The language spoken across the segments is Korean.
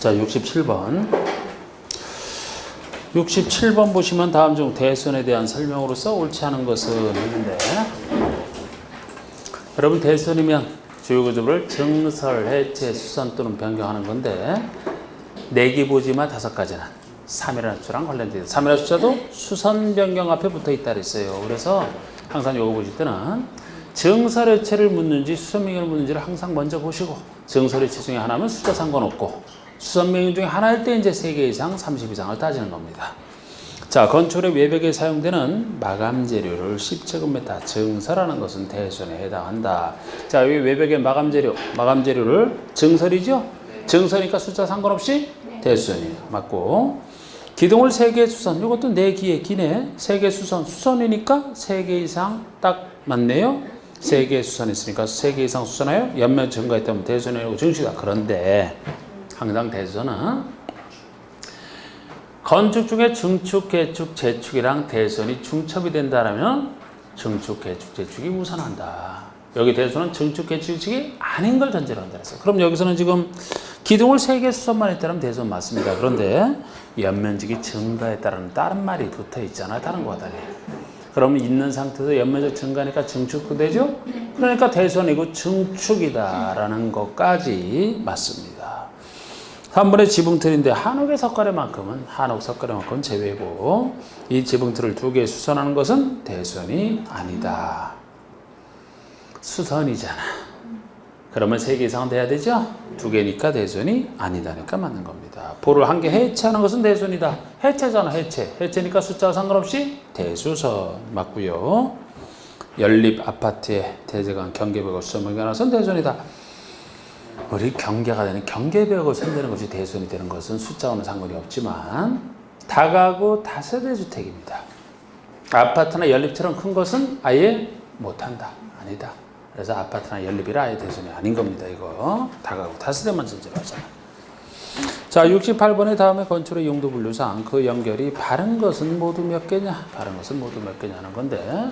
자, 67번. 67번 보시면 다음 중 대손에 대한 설명으로서 옳지 않은 것은 있는데, 여러분 대손이면 주요 구조를 증설, 해체, 수선 또는 변경하는 건데, 4개 보지만 5가지는 3이라는 숫자랑 관련되어 있어요. 3이라는 숫자도 수선, 변경 앞에 붙어 있다 그랬어요. 그래서 항상 이거 보실 때는 증설, 해체를 묻는지 수선, 변경을 묻는지를 항상 먼저 보시고, 증설, 해체 중에 하나면 숫자 상관없고, 수선, 변경 중에 하나일 때 이제 3개 이상, 30 이상을 따지는 겁니다. 자, 건축의 외벽에 사용되는 마감 재료를 10제곱미터 증설하는 것은 대손에 해당한다. 자, 여기 외벽의 마감 재료를 증설이죠? 증설이니까 숫자 상관없이 대손이에요. 맞고. 기둥을 3개 수선, 이것도 4기에 기네. 3개 수선이니까 3개 이상 딱 맞네요. 3개 수선 있으니까 3개 이상 수선하여 연면 증가했다면 대손이라고 증식이다. 그런데 항상 대손은 건축 중에 증축, 개축, 재축이랑 대손이 중첩이 된다면 증축, 개축, 재축이 우선한다. 여기 대손은 증축, 개축, 재축이 아닌 걸 전제로 한다 그랬어요. 그럼 여기서는 지금 기둥을 3개 수선만 했다면 대손 맞습니다. 그런데 연면적이 증가했다는 다른 말이 붙어 있잖아요. 다른 거와 달리. 그러면 있는 상태에서 연면적 증가니까 증축도 되죠? 그러니까 대손이고 증축이다라는 것까지 맞습니다. 3번의 지붕틀인데 한옥의 석가래만큼은 제외고, 이 지붕틀을 2개 수선하는 것은 대손이 아니다. 수선이잖아. 그러면 3개 이상은 돼야 되죠? 2개니까 대손이 아니다니까 맞는 겁니다. 볼을 1개 해체하는 것은 대손이다. 해체잖아, 해체. 해체니까 숫자와 상관없이 대수선 맞고요. 연립 아파트에 대제관 경계벽을 수선하는 것은 대손이다. 우리 경계가 되는 경계벽을 선대는 것이 대손이 되는 것은 숫자와는 상관이 없지만 다가구 다세대 주택입니다. 아파트나 연립처럼 큰 것은 아예 못한다. 아니다. 그래서 아파트나 연립이라 아예 대손이 아닌 겁니다. 이거 다가구 다세대만 전제로 하잖아요. 자, 68번의 다음에 건축의 용도 분류상 그 연결이 바른 것은 모두 몇 개냐? 바른 것은 모두 몇 개냐는 건데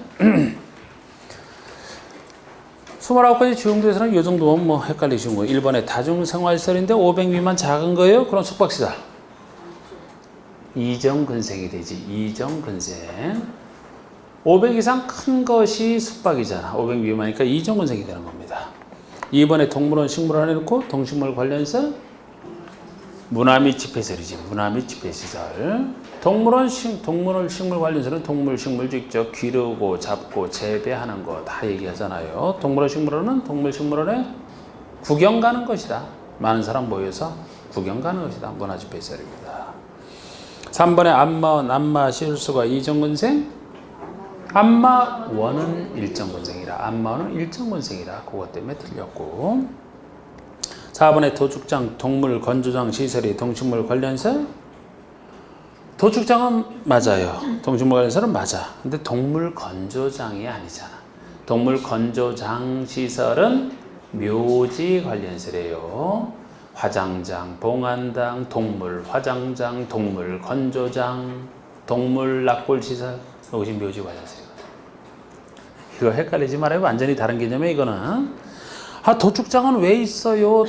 29가지 주용도에서는 이 정도면 뭐 헷갈리시는 거예요. 1번에 다중생활시설인데 500 미만 작은 거예요? 그럼 숙박시설. 이정근생이 되지. 이정근생. 500 이상 큰 것이 숙박이잖아. 500 미만이니까 이정근생이 되는 겁니다. 2번에 동물원, 식물원 해놓고 동식물 관련시설. 문화 및 집회시설이지. 문화 및 집회시설. 동물원, 식물 관련시설은 동물, 식물 직접 기르고 잡고 재배하는 거 다 얘기하잖아요. 동물원, 식물원은 동물, 식물원에 구경 가는 것이다. 많은 사람 모여서 구경 가는 것이다. 문화 집회시설입니다. 3번에 안마원, 안마 시술소가 이정근생. 안마원은 일정근생이라. 안마원은 일정근생이라. 그것 때문에 틀렸고. 4번에 도축장, 동물 건조장 시설이 동식물 관련시설. 도축장은 맞아요. 동식물 관련시설은 맞아. 근데 동물 건조장이 아니잖아. 동물 건조장 시설은 묘지 관련시설이에요. 화장장, 봉안당, 동물 화장장, 동물 건조장, 동물 낙골시설. 이것이 묘지 관련시설이거든. 이거 헷갈리지 말아요. 완전히 다른 개념이에요. 이거는. 도축장은 왜 있어요?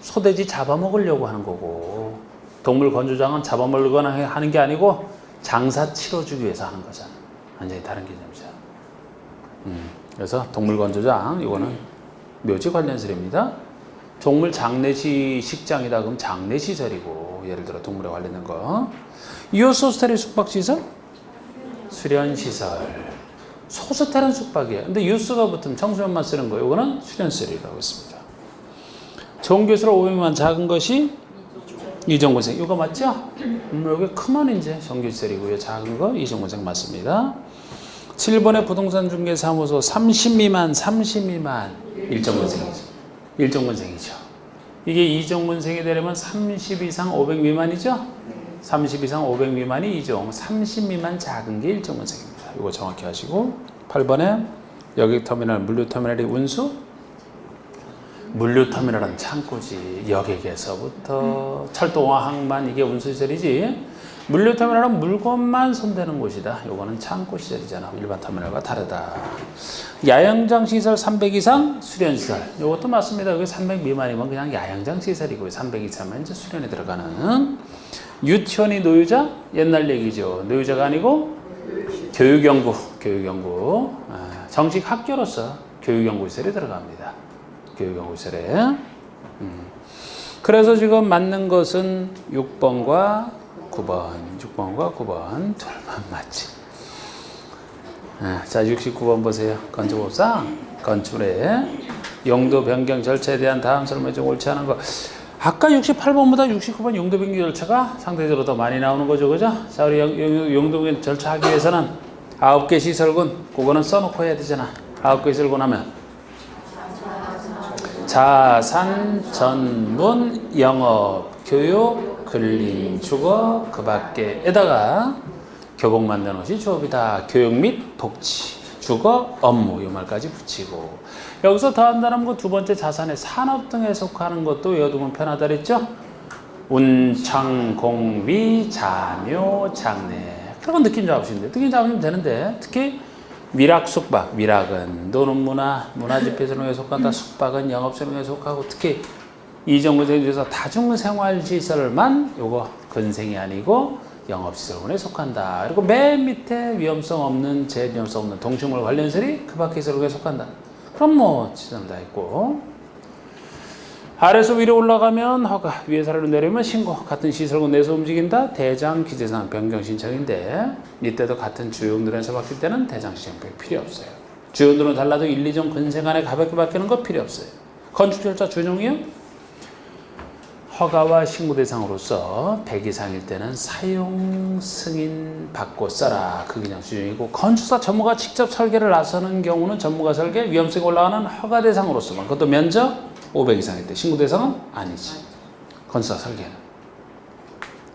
소돼지 잡아먹으려고 하는 거고, 동물 건조장은 잡아먹으거나 하는 게 아니고 장사 치러주기 위해서 하는 거잖아. 완전히 다른 개념이잖아. 그래서 동물 건조장 이거는 묘지 관련시설입니다. 동물 장례시 식장이다 그럼 장례시설이고, 예를 들어 동물에 관련된 거. 유소스텔의 숙박시설? 수련시설. 소스텔은 숙박이에요. 근데 유스가 붙으면 청소년만 쓰는 거예요. 이거는 수련시설이라고 했습니다. 종교시설 500만 작은 것이 이정근생. 이거 맞죠? 여기 크면 이제 종교시설이고요. 작은 거 이정근생 맞습니다. 7번의 부동산 중개 사무소 30 미만 일정근생이죠. 일정근생이죠. 이게 이정근생이 되려면 30 이상 500 미만이죠? 30 이상 500 미만이 이종, 30 미만 작은 게 일정근생입니다. 이거 정확히 하시고. 8번에 여객터미널, 물류터미널이 운수. 물류터미널은 창고지. 여객에서부터 철도와 항만 이게 운수시설이지. 물류터미널은 물건만 손대는 곳이다. 요거는 창고 시설이잖아. 일반 터미널과 다르다. 야영장 시설 300 이상 수련시설. 요것도 맞습니다. 여기 300 미만이면 그냥 야영장 시설이고요. 300 이상은 이제 수련에 들어가는. 유치원이 노유자? 옛날 얘기죠. 노유자가 아니고 교육연구. 정식 학교로서 교육연구시설에 들어갑니다. 교육연구시설에. 그래서 지금 맞는 것은 6번과 9번 둘만 맞지. 자, 69번 보세요. 건축법상 건축물의 용도 변경 절차에 대한 다음 설명이 좀 옳지 않은 거. 아까 68번보다 69번 용도 변경 절차가 상대적으로 더 많이 나오는 거죠, 그죠? 자, 우리 용도 변경 절차 하기 위해서는 9개 시설군, 그거는 써놓고 해야 되잖아. 9개 시설군 하면 자산, 전문, 영업, 교육, 근린, 주거, 그 밖에다가 교복 만드는 것이 주업이다. 교육 및 복지, 주거, 업무 이 말까지 붙이고 여기서 더한다는 거 두 번째 자산의 산업 등에 속하는 것도 외워두면 편하다 그랬죠? 운창, 공비, 자묘, 장례. 그런 느낌 잡으시면 돼요. 느낌 잡으면 되는데 특히 미락, 숙박, 미락은 노는 문화집회전에 속한다. 숙박은 영업전에 속하고 특히 이정구제 중에서 다중생활시설만 요거 근생이 아니고 영업시설군에 속한다. 그리고 맨 밑에 위험성 없는 재위험성 없는 동식물 관련설이 그 밖의 시설군에 속한다. 그럼 뭐 지점 다 있고 아래서 위로 올라가면 허가, 위에서 아래로 내려오면 신고. 같은 시설군 내에서 움직인다. 대장 기재사항 변경 신청인데 이때도 같은 주요용도에서 바뀔 때는 대장 신청이 필요 없어요. 주요용도는 달라도 1, 2종 근생 안에 가볍게 바뀌는 거 필요 없어요. 건축 절차 준용이요? 허가와 신고 대상으로서 100 이상일 때는 사용 승인 받고 써라. 그 그냥 준용이고 건축사 전문가 직접 설계를 나서는 경우는 전문가 설계 위험성이 올라가는 허가 대상으로서만 그것도 면적 500 이상일 때 신고 대상은 아니지. 건설사 설계는.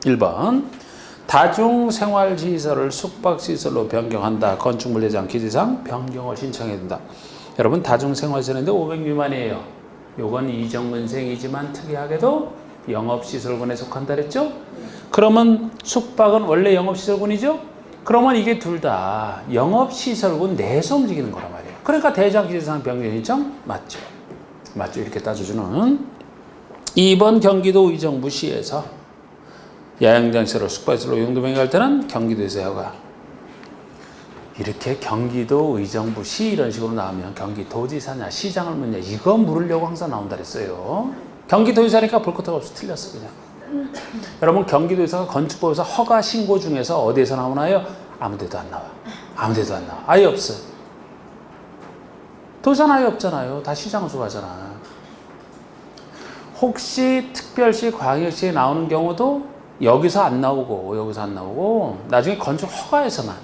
1번 다중생활시설을 숙박시설로 변경한다. 건축물 대장 기재상 변경을 신청해야 된다. 여러분 다중생활시설인데 500 미만이에요. 요건 이정근생이지만 특이하게도 영업시설군에 속한다 그랬죠? 그러면 숙박은 원래 영업시설군이죠? 그러면 이게 둘 다 영업시설군 내에서 움직이는 거란 말이에요. 그러니까 대장 기재상 변경 신청 맞죠? 맞죠? 이렇게 따져주는 2번 경기도 의정부시에서 야영장시설을 숙박시설로 용도 변경할 때는 경기도에서 허가. 이렇게 경기도 의정부시 이런 식으로 나오면 경기도지사냐 시장을 묻냐 이거 물으려고 항상 나온다 그랬어요. 경기도지사니까 볼 것도 없이 틀렸어 그냥. 여러분 경기도지사가 건축법에서 허가 신고 중에서 어디에서 나오나요? 아무 데도 안 나와. 아무 데도 안 나와. 아예 없어요. 도지사는 아예 없잖아요. 다 시장으로 가잖아. 혹시 특별시, 광역시에 나오는 경우도 여기서 안 나오고 나중에 건축 허가에서만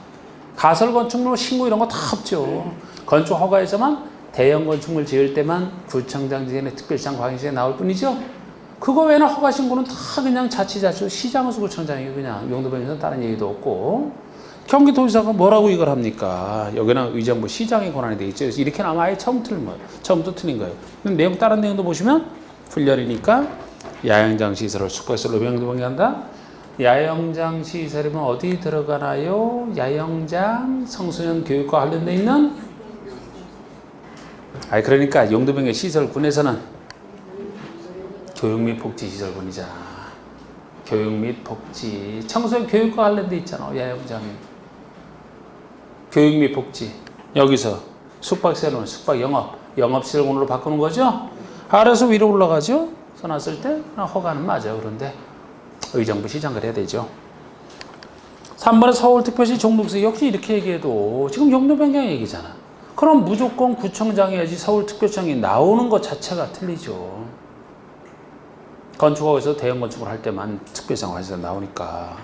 가설 건축물 신고 이런 거 다 없죠. 건축 허가에서만 대형 건축물 지을 때만 구청장 지역의 특별시장, 광역시에 나올 뿐이죠. 그거 외에는 허가 신고는 다 그냥 자치자치 시장수 구청장이 그냥 용도 변경에서 다른 얘기도 없고 경기도지사가 뭐라고 이걸 합니까? 여기는 의정부 시장의 권한이 돼 있죠. 그래서 이렇게 나면 아예 처음부터 틀린 거예요. 내용 다른 내용도 보시면 훈련이니까 야영장 시설을 숙박시설로 용도 변경한다. 야영장 시설이면 어디 들어가나요? 야영장 청소년 교육과 관련돼 있는 그러니까 용도 변경 시설군에서는 교육 및 복지 시설군이잖아. 교육 및 복지 청소년 교육과 관련돼 있잖아. 야영장이 교육 및 복지 여기서 숙박시설은 숙박 영업시설군으로 바꾸는 거죠. 아래서 위로 올라가죠. 써놨을 때 허가는 맞아. 그런데 의정부 시장 그래야 되죠. 3번은 서울특별시 종로구청 역시 이렇게 얘기해도 지금 용도 변경 얘기잖아. 그럼 무조건 구청장이야지 서울특별시장이 나오는 것 자체가 틀리죠. 건축업에서 대형 건축을 할 때만 특별시장 관해서 나오니까.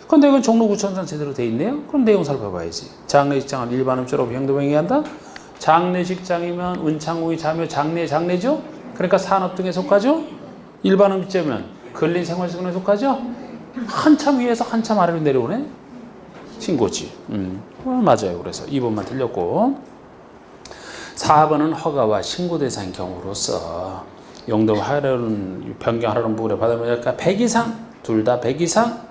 근데 이건 종로구청장 제대로 돼 있네요. 그럼 내용 살펴봐야지. 장례식장은 일반 음주로 용도 변경한다. 장례식장이면 운창공이 자묘 장례죠. 그러니까 산업 등에 속하죠. 일반 음주면 근린생활시설에 속하죠. 한참 위에서 한참 아래로 내려오네. 신고지. 맞아요. 그래서 2번만 틀렸고 4번은 허가와 신고 대상 경우로서 용도 변경하려는 부분에 받으면 100 이상 둘 다 100 이상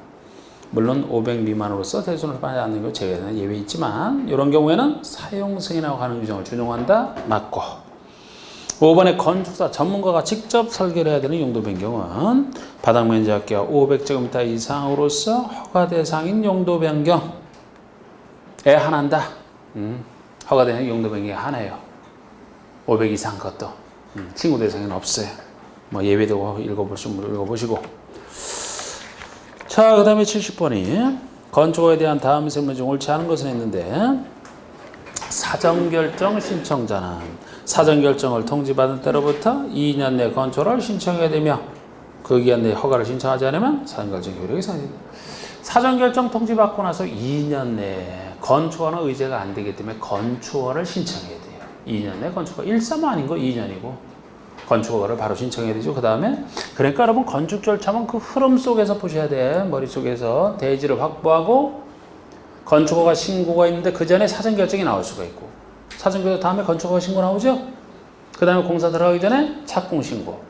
물론 500 미만으로서 대손을 받지 않는 경우 제외는 예외 있지만 이런 경우에는 사용 승인하고 가능 규정을 준용한다. 맞고. 5번에 건축사 전문가가 직접 설계를 해야 되는 용도 변경은 바닥 면적 합계가 500제곱미터 이상으로서 허가 대상인 용도 변경에 한한다. 허가되는 용도 변경에 한해요. 500 이상 것도 친구 대상에는 없어요. 뭐 예외도 읽어보시고. 자, 그 다음에 70번이 건축허가에 대한 다음 설명 중 옳지 않은 것은 했는데 사전결정 신청자는 사전결정을 통지받은 때로부터 2년 내 건축을 신청해야 되며 그 기간 내에 허가를 신청하지 않으면 사전결정 효력이 상실된다. 사전결정 통지받고 나서 2년 내에 건축허가는 의제가 안 되기 때문에 건축허가를 신청해야 돼요. 2년 내 건축허가 1~3 아닌 거 2년이고 건축허가를 바로 신청해야 되죠. 그 다음에 그러니까 여러분 건축 절차는 그 흐름 속에서 보셔야 돼. 머릿속에서 대지를 확보하고 건축허가 신고가 있는데 그 전에 사전결정이 나올 수가 있고 사전결정 다음에 건축허가 신고 나오죠. 그 다음에 공사 들어가기 전에 착공신고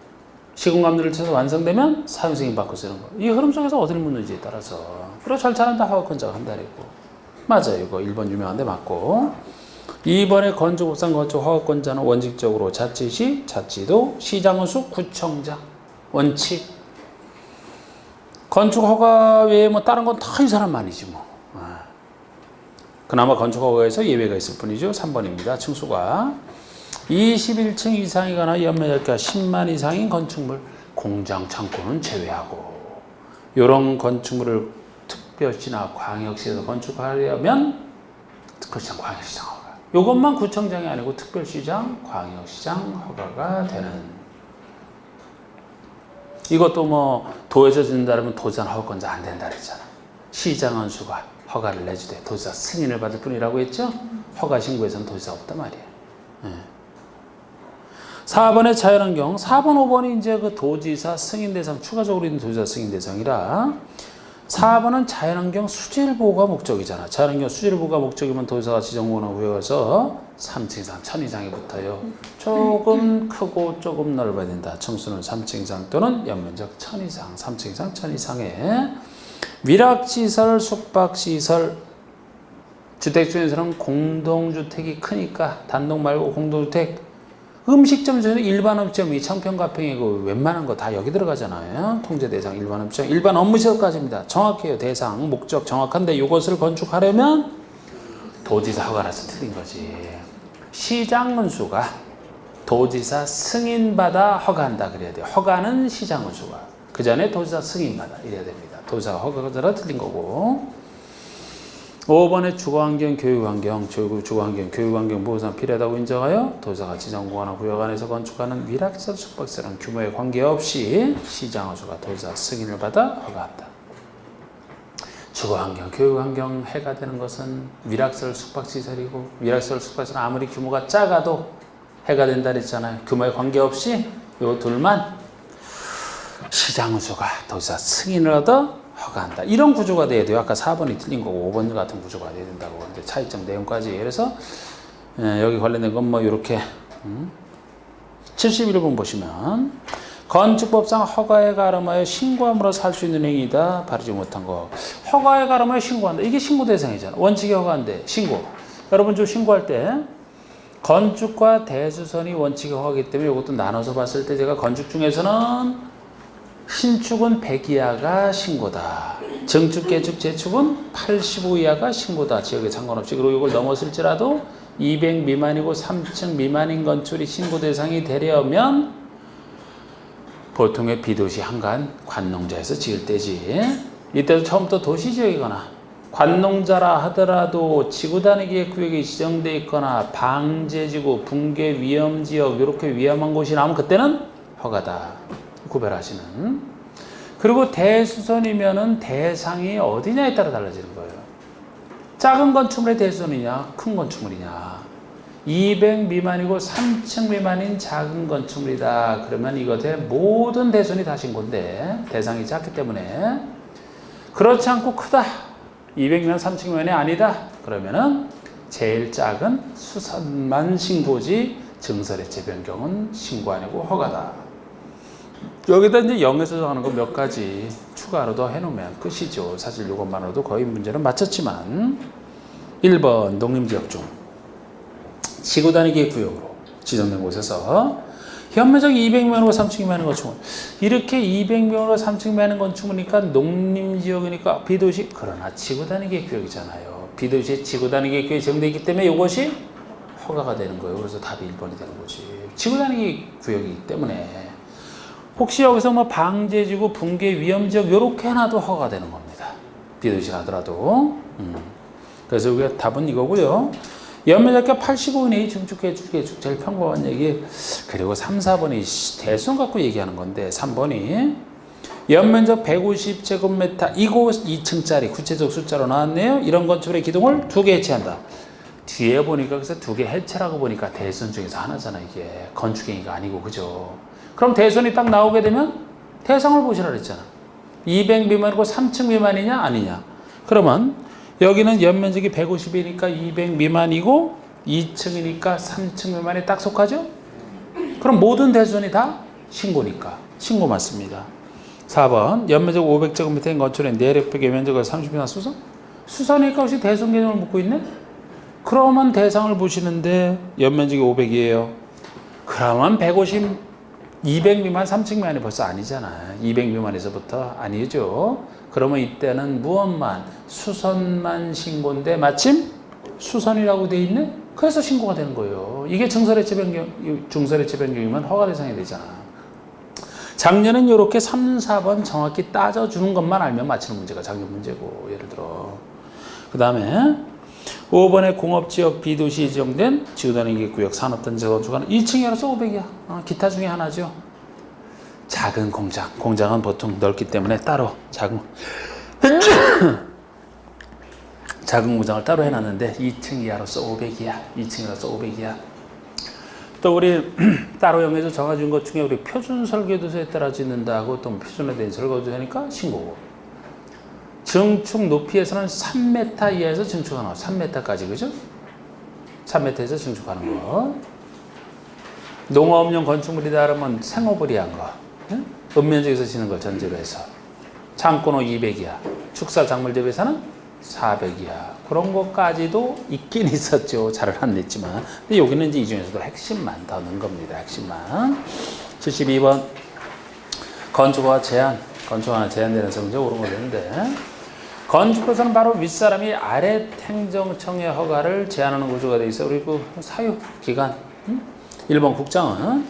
시공감리를 쳐서 완성되면 사용승인 받고 쓰는 거. 이 흐름 속에서 어디를 묻는지에 따라서 그리고 절차는 다 허가권자가 한다랬고 맞아요. 이거 1번 유명한데 맞고 2번에 건축법상 건축 허가권자는 원칙적으로 자치시, 자치도, 시장의수, 구청장 원칙. 건축 허가 외에 뭐 다른 건 다 이 사람만이지 뭐. 그나마 건축 허가에서 예외가 있을 뿐이죠. 3번입니다. 층수가 21층 이상이거나 연면적가 10만 이상인 건축물, 공장, 창고는 제외하고 이런 건축물을 특별시나 광역시에서 건축하려면 특별시장, 광역시장 허가. 이것만 구청장이 아니고 특별시장, 광역시장 허가가 되는. 이것도 뭐 도에서 짓는다면 도지사는 허가권자 안 된다 그랬잖아. 시장은 수가 허가를 내주되 도지사 승인을 받을 뿐이라고 했죠. 허가 신고에서는 도지사 없단 말이에요. 4번의 자연환경, 4번, 5번이 이제 그 도지사 승인 대상, 추가적으로 있는 도지사 승인 대상이라 4번은 자연환경 수질보호가 목적이잖아. 자연환경 수질보호가 목적이면 도지사가 지정구역을 구역에서 3층 이상, 1000 이상이 붙어요. 조금 크고 조금 넓어야 된다. 층수는 3층 이상 또는 연면적 1000 이상, 3층 이상, 1000 이상의 위락시설, 숙박시설, 주택 중에서는 공동주택이 크니까 단독 말고 공동주택, 음식점 중에서 일반 업점이 청평 가평이고 웬만한 거 다 여기 들어가잖아요. 통제 대상 일반 업점, 일반 업무시설까지입니다. 정확해요. 대상, 목적 정확한데 이것을 건축하려면 도지사 허가라서 틀린 거지. 시장은수가 도지사 승인받아 허가한다 그래야 돼요. 허가는 시장은수가. 그 전에 도지사 승인받아 이래야 됩니다. 도지사가 허가가 틀린 거고. 5번에 주거환경, 교육환경, 주거환경, 교육환경 보호상 필요하다고 인정하여 도지사가 지정구역이나 구역 안에서 건축하는 위락시설, 숙박시설은 규모에 관계없이 시장의수가 도지사 승인을 받아 허가한다. 주거환경, 교육환경 해가 되는 것은 위락시설, 숙박시설이고 위락시설, 숙박시설은 아무리 규모가 작아도 해가 된다 그랬잖아요. 규모에 관계없이 요 둘만 시장의수가 도지사 승인을 얻어 허가한다. 이런 구조가 돼야 돼요. 아까 4번이 틀린 거고 5번 같은 구조가 돼야 된다고. 근데 차이점 내용까지. 그래서 여기 관련된 건 뭐 이렇게 71번 보시면 건축법상 허가에 가름하여 신고함으로 살 수 있는 행위다. 바르지 못한 거. 허가에 가름하여 신고한다. 이게 신고 대상이잖아. 원칙이 허가인데 신고. 여러분 좀 신고할 때 건축과 대수선이 원칙이 허가이기 때문에 이것도 나눠서 봤을 때 제가 건축 중에서는 신축은 100 이하가 신고다. 증축, 개축, 재축은 85 이하가 신고다. 지역에 상관없이. 그리고 이걸 넘었을지라도 200 미만이고 3층 미만인 건축이 신고 대상이 되려면 보통의 비도시 한간 관농자에서 지을 때지. 이때도 처음부터 도시지역이거나 관농자라 하더라도 지구단위기의 구역이 지정되어 있거나 방제지구, 붕괴 위험지역 이렇게 위험한 곳이 나오면 그때는 허가다. 구별하시는. 그리고 대수선이면은 대상이 어디냐에 따라 달라지는 거예요. 작은 건축물의 대수선이냐, 큰 건축물이냐. 200 미만이고 3층 미만인 작은 건축물이다. 그러면 이것의 모든 대수선이 다 신고인데 대상이 작기 때문에. 그렇지 않고 크다. 200 미만, 3층 미만이 아니다. 그러면은 제일 작은 수선만 신고지 증설해체 변경은 신고 아니고 허가다. 여기다 이제 0에서 정하는 거 몇 가지 추가로 더 해놓으면 끝이죠. 사실 이것만으로도 거의 문제는 맞췄지만 1번 농림지역 중 지구 단위 구역으로 지정된 곳에서 현면적 200명으로 3층이면 건축물 이렇게 200명으로 3층이면 건축물이니까 농림지역이니까 비도시 그러나 지구 단위 구역이잖아요. 비도시의 지구 단위 구역이 지정되어 있기 때문에 이것이 허가가 되는 거예요. 그래서 답이 1번이 되는 거지. 지구 단위 구역이기 때문에 혹시 여기서 뭐 방제지구, 붕괴 위험지역 이렇게 해놔도 허가가 되는 겁니다. 비도시가 하더라도. 그래서 우리가 답은 이거고요. 연면적가 85 이내의 증축해주기 제일 평범한 얘기. 그리고 3, 4번이 대수원 갖고 얘기하는 건데 3번이 연면적 150제곱미터 이곳 2층짜리 구체적 숫자로 나왔네요. 이런 건축물의 기둥을 2개 해체한다. 뒤에 보니까 그래서 2개 해체라고 보니까 대선 중에서 하나잖아. 이게 건축행위가 아니고 그죠. 그럼 대선이 딱 나오게 되면 대상을 보시라 그랬잖아. 200 미만이고 3층 미만이냐 아니냐. 그러면 여기는 연면적이 150이니까 200 미만이고 2층이니까 3층 미만에 딱 속하죠? 그럼 모든 대선이 다 신고니까. 신고 맞습니다. 4번 연면적 500제곱미터인 건축의 내력벽의 면적을 30이나 수선? 수선이니까 혹시 대선 개념을 묻고 있네? 그러면 대상을 보시는데 연면적이 500이에요. 그러면 150 200 미만 3층 미만이 벌써 아니잖아. 200 미만에서부터 아니죠. 그러면 이때는 무엇만 수선만 신고인데 마침 수선이라고 돼 있네. 그래서 신고가 되는 거예요. 이게 증설해체 변경이면 허가 대상이 되잖아. 작년은 이렇게 3, 4번 정확히 따져주는 것만 알면 맞히는 문제가 작년 문제고 예를 들어. 그 다음에 5번에 공업지역 비도시 지정된 지구단위 구역 산업단지 건축하는 2층이라서 500이야. 기타 중에 하나죠. 작은 공장. 공장은 보통 넓기 때문에 따로 작은 공장을 따로 해놨는데 2층 이하로서 500이야. 2층이라서 500이야. 또 우리 따로 영에서 정해준 것 중에 우리 표준 설계도서에 따라 짓는다고 또 표준에 대한 설계도 하니까 신고고. 증축 높이에서는 3m 이하에서 증축하는 거. 3m까지 그죠? 3m에서 증축하는 거. 농업용 건축물이다 그러면 생업을이한 거. 읍면적에서 짓는 걸 전제로 해서. 창고는 200이야. 축사 작물 재배사는 400이야. 그런 것까지도 있긴 있었죠. 잘은 안 냈지만. 근데 여기는 이제 이 중에서도 핵심만 더 넣은 겁니다. 핵심만. 72번. 건축허가 제한. 건축허가 제한되는 성적 오른 거 되는데. 건축부서는 바로 윗사람이 아래 행정청의 허가를 제한하는 구조가 되어 있어. 그리고 사유기간. 1번 국장은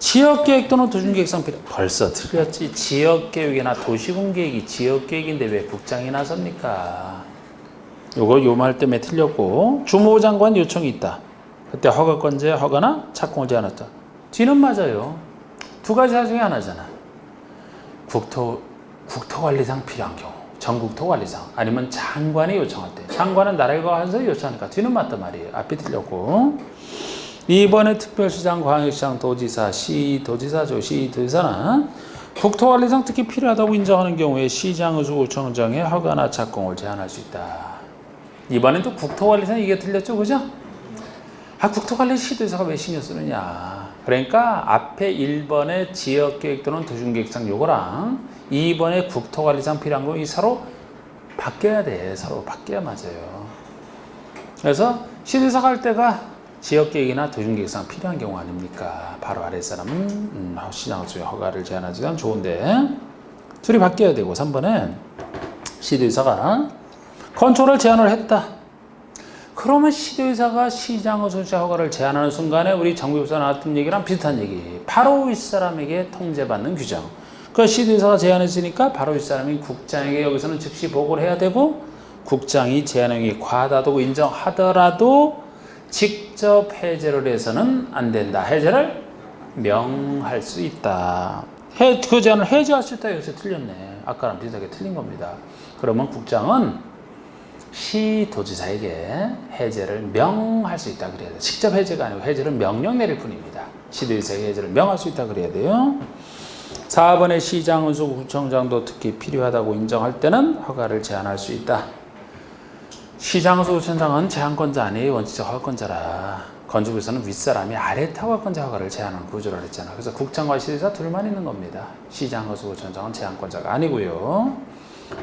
지역계획 또는 도시계획상 필요. 벌써 틀렸지. 지역계획이나 도시군계획이 지역계획인데 왜 국장이 나섭니까? 요거 요 말 때문에 틀렸고. 주무부 장관 요청이 있다. 그때 허가권제 허가나 착공을 제한했다. 뒤는 맞아요. 두 가지 사유 중에 하나잖아. 국토관리상 필요한 경우. 전국토관리상 아니면 장관이 요청할 때. 장관은 나라의 과한서 요청하니까 뒤는 맞단 말이에요. 앞이 틀렸고. 2번에 특별시장, 광역시장, 도지사, 시도지사죠. 시도지사는 국토관리상 특히 필요하다고 인정하는 경우에 시장의구청장의 허가나 착공을 제한할 수 있다. 이번엔 또 국토관리상 이게 틀렸죠. 그죠? 국토관리 시도지사가 왜 신경 쓰느냐. 그러니까 앞에 1번의 지역계획 또는 도시계획상 요거랑 2번에 국토관리상 필요한 거 이 서로 바뀌어야 돼. 서로 바뀌어야 맞아요. 그래서 시도지사가 할 때가 지역계획이나 도시계획상 필요한 경우 아닙니까? 바로 아래 사람은 시장수의 허가를 제한하지는 좋은데 둘이 바뀌어야 되고 3번에 시도지사가 건축을 제한을 했다. 그러면 시도지사가 시장수의 허가를 제한하는 순간에 우리 정비부서 나왔던 얘기랑 비슷한 얘기. 바로 윗사람에게 통제받는 규정. 그 시도지사가 제한했으니까 바로 윗사람인 국장에게 여기서는 즉시 보고를 해야 되고 국장이 제한행위 과다하다고 인정하더라도 직접 해제를 해서는 안 된다. 해제를 명할 수 있다. 그 제한을 해제할 수 있다. 여기서 틀렸네. 아까랑 비슷하게 틀린 겁니다. 그러면 국장은 시도지사에게 해제를 명할 수 있다 그래야 돼요. 직접 해제가 아니고 해제를 명령 내릴 뿐입니다. 시도지사에게 해제를 명할 수 있다 그래야 돼요. 4번의 시장은수 구청장도 특히 필요하다고 인정할 때는 허가를 제한할 수 있다. 시장수 구청장은 제한권자 아니에요. 원칙적 허가권자라. 건축부에서는 윗사람이 아래 타고권자 허가를 제한하는 구조를 했잖아. 그래서 국장과 시의사 둘만 있는 겁니다. 시장 건축부총장은 제한권자가 아니고요.